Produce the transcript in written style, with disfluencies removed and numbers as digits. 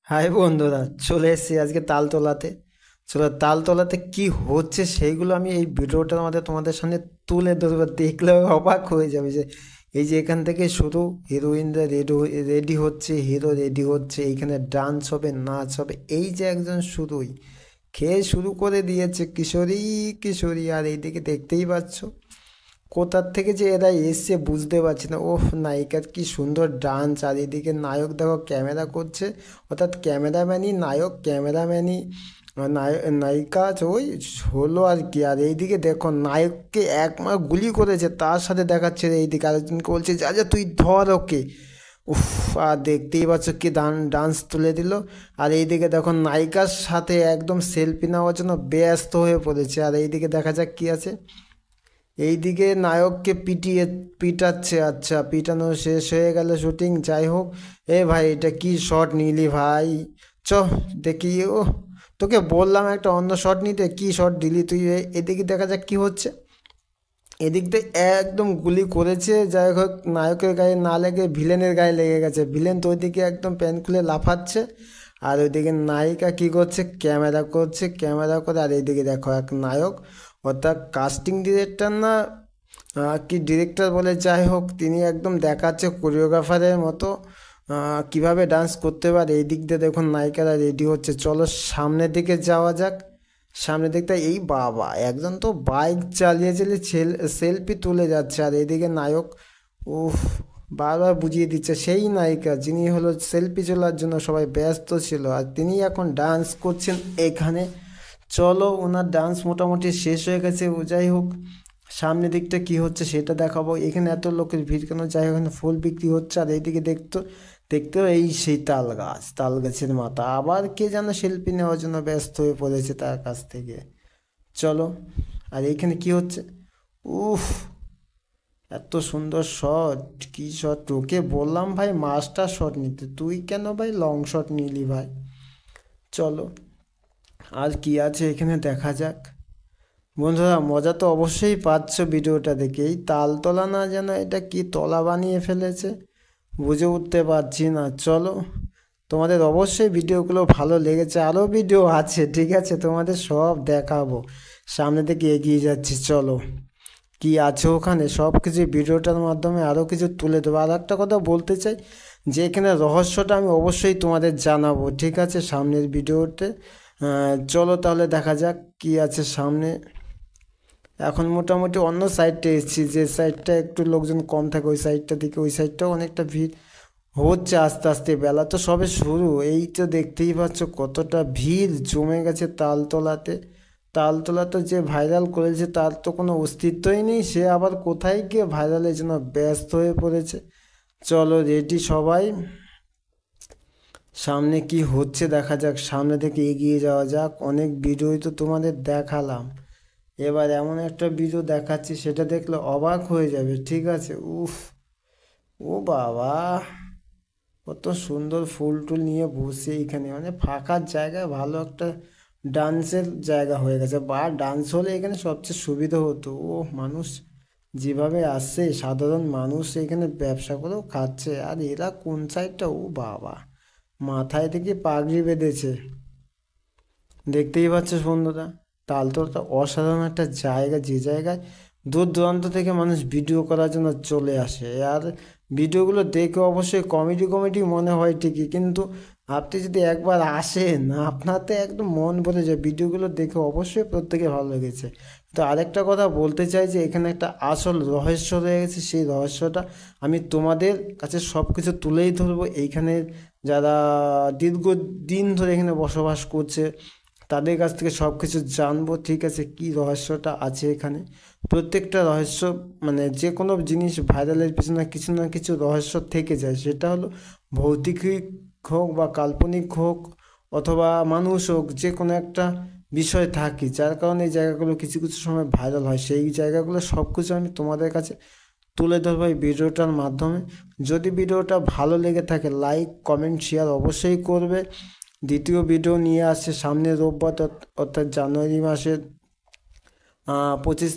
High বন্ধুরা, চলে এসেছি আজকে তালতলাতে। চলো তালতলাতে কি হচ্ছে সেইগুলো আমি এই ভিডিওটার মধ্যে তোমাদের সামনে তুলে ধরবো। দেখলে অবাক হয়ে যাবে যে এই যে এখান থেকে শুরু, হিরোইনরা রেডি রেডি হচ্ছে, হিরো রেডি হচ্ছে, এইখানে ডান্স হবে, নাচ হবে। এই যে একজন শুরুই খেয়ে শুরু করে দিয়েছে, কিশোরী কিশোরী। আর এইদিকে দেখতেই পাচ্ছ কোথার থেকে যে এরা এসছে বুঝতে পারছি না। ওহ, নায়িকার কি সুন্দর ডান্স! আর এদিকে নায়ক দেখো ক্যামেরা করছে, অর্থাৎ ক্যামেরাম্যানই নায়ক, ক্যামেরাম্যানই নায়িকা ওই হলো আর কি। আর এইদিকে দেখো নায়ককে একমার গুলি করেছে, তার সাথে দেখাচ্ছে এইদিকে আরেকজনকে বলছে যা যা তুই ধর ওকে। উফ! আর দেখতেই পাচ্ছ কি ডান্স তুলে দিল। আর এইদিকে দেখো নায়িকার সাথে একদম সেলফি নেওয়ার জন্য ব্যস্ত হয়ে পড়েছে। আর এইদিকে দেখা যাক কি আছে। এইদিকে নায়ককে পিটাচ্ছে। আচ্ছা, পিটানো শেষ হয়ে গেল শুটিং। যাই হোক, এ ভাই এটা কি শট নিলি ভাই? চ দেখি। ও, তোকে বললাম একটা অন্য শট নিতে, কি শট দিলি তুই? এদিকে দেখা যাক কি হচ্ছে। এদিক দিয়ে একদম গুলি করেছে, যাই হোক নায়কের গায়ে না লেগে ভিলেনের গায়ে লেগে গেছে। ভিলেন তো ওইদিকে একদম প্যান্ট খুলে লাফাচ্ছে, আর ওইদিকে নায়িকা কি করছে, ক্যামেরা করছে, ক্যামেরা করে। আর এইদিকে দেখো এক নায়ক, অর্থাৎ কাস্টিং ডিরেক্টর না কি ডিরেক্টর বলে, যাই হোক তিনি একদম দেখাচ্ছে কোরিওগ্রাফারের মতো কিভাবে ডান্স করতে পারে। এই দিক দিয়ে দেখুন নায়িকারা রেডি হচ্ছে। চলো সামনের দিকে যাওয়া যাক। সামনে দেখতে এই বাবা, একজন তো বাইক চালিয়ে চালিয়ে সেলফি তুলে যাচ্ছে। আর এদিকে নায়ক, উফ, বারবার বুঝিয়ে দিচ্ছে সেই নায়িকা যিনি হলো সেলফি তোলার জন্য সবাই ব্যস্ত ছিল, আর তিনি এখন ডান্স করছেন এখানে। চলো ওনার ডান্স মোটামুটি শেষ হয়ে গেছে। ও যাই হোক, সামনের দিকটা কি হচ্ছে সেটা দেখাবো। এখানে এত লোকের ভিড় কেন? যাই হোক, এখানে ফুল বিক্রি হচ্ছে। আর এইদিকে দেখতে এই সেই তাল গাছ, তাল গাছের মাথা আবার কে যেন সেলফি নেওয়ার জন্য ব্যস্ত হয়ে পড়েছে তার কাছ থেকে। চলো, আর এইখানে কি হচ্ছে? উফ, এত সুন্দর শট! কি শট! তোকে বললাম ভাই মাস্টার শট নিতে, তুই কেন ভাই লং শট নিলি ভাই? চলো, আর কি আছে এখানে দেখা যাক। বন্ধুরা, মজা তো অবশ্যই পাচ্ছ ভিডিওটা দেখে। এই তালতলা না যেন এটা কি তলা বানিয়ে ফেলেছে, বুঝে উঠতে পারছি না। চলো, তোমাদের অবশ্যই ভিডিওগুলো ভালো লেগেছে, আরও ভিডিও আছে, ঠিক আছে, তোমাদের সব দেখাবো। সামনে থেকে এগিয়ে যাচ্ছি। চলো, কি আছে ওখানে সব কিছু ভিডিওটার মাধ্যমে আরও কিছু তুলে দেবো। আর একটা কথা বলতে চাই যে এখানে রহস্যটা আমি অবশ্যই তোমাদের জানাবো, ঠিক আছে, সামনের ভিডিওতে। চলো তাহলে দেখা যাক কি আছে সামনে। এখন মোটামুটি অন্য সাইডটা এসেছি, যে সাইডটা একটু লোকজন কম থাকে ওই সাইডটা থেকে। ওই সাইডটাও অনেকটা ভিড় হচ্ছে আস্তে আস্তে। বেলা তো সবে শুরু, এই তো দেখতেই পাচ্ছ কতটা ভিড় জমে গেছে তালতলাতে। তালতলা তো যে ভাইরাল করেছে তার তো কোনো অস্তিত্বই নেই, সে আবার কোথায় গিয়ে ভাইরালের জন্য ব্যস্ত হয়ে পড়েছে। চলো রেডি সবাই, সামনে কি হচ্ছে দেখা যাক। সামনে থেকে এগিয়ে যাওয়া যাক। অনেক ভিডিওই তো তোমাদের দেখালাম, এবার এমন একটা ভিডিও দেখাচ্ছি সেটা দেখলে অবাক হয়ে যাবে, ঠিক আছে। উফ, ও বাবা, কত সুন্দর ফুল টুল নিয়ে বসে এখানে, মানে ফাঁকা জায়গায় ভালো একটা ডান্সের জায়গা হয়ে গেছে। বা ডান্স হলে এখানে সবচেয়ে সুবিধা হতো। ও মানুষ যেভাবে আসছে, সাধারণ মানুষ এখানে ব্যবসা করেও খাচ্ছে। আর এরা কোন সাইডটা, ও বাবা, মাথায় থেকে পাগড়ি বেঁধেছে। দেখতেই পাচ্ছ বন্ধুরা, তালতলাটা অসাধারণ একটা জায়গা, যে জায়গায় দূর দূরান্ত থেকে মানুষ ভিডিও করার জন্য চলে আসে। আর ভিডিওগুলো দেখে অবশ্যই কমেডি কমেডি মনে হয় ঠিকই, কিন্তু আপনি যদি একবার আসেন আপনার তো একদম মন ভরে যায়। ভিডিওগুলো দেখে অবশ্যই প্রত্যেকে ভালো লেগেছে। তো আরেকটা কথা বলতে চাই যে এখানে একটা আসল রহস্য রয়ে গেছে, সেই রহস্যটা আমি তোমাদের কাছে সব কিছু তুলেই ধরবো। এইখানে যারা দীর্ঘদিন ধরে এখানে বসবাস করছে তাদের কাছ থেকে সব কিছু জানবো, ঠিক আছে, কি রহস্যটা আছে এখানে। প্রত্যেকটা রহস্য, মানে যে কোনো জিনিস ভাইরালের পিছনে কিছু না কিছু রহস্য থেকে যায়, সেটা হলো ভৌতিক হোক বা কাল্পনিক হোক অথবা মানুষ হোক, যে কোনো একটা বিষয় থাকে যার কারণে এই জায়গাগুলো কিছু কিছু সময় ভাইরাল হয়। সেই জায়গাগুলো সব কিছু আমি তোমাদের কাছে তুলে ধরবো এই ভিডিওটার মাধ্যমে। যদি ভিডিওটা ভালো লেগে থাকে লাইক কমেন্ট শেয়ার অবশ্যই করবে। দ্বিতীয় ভিডিও নিয়ে আসছে সামনের রোববার, অর্থাৎ জানুয়ারি মাসের 25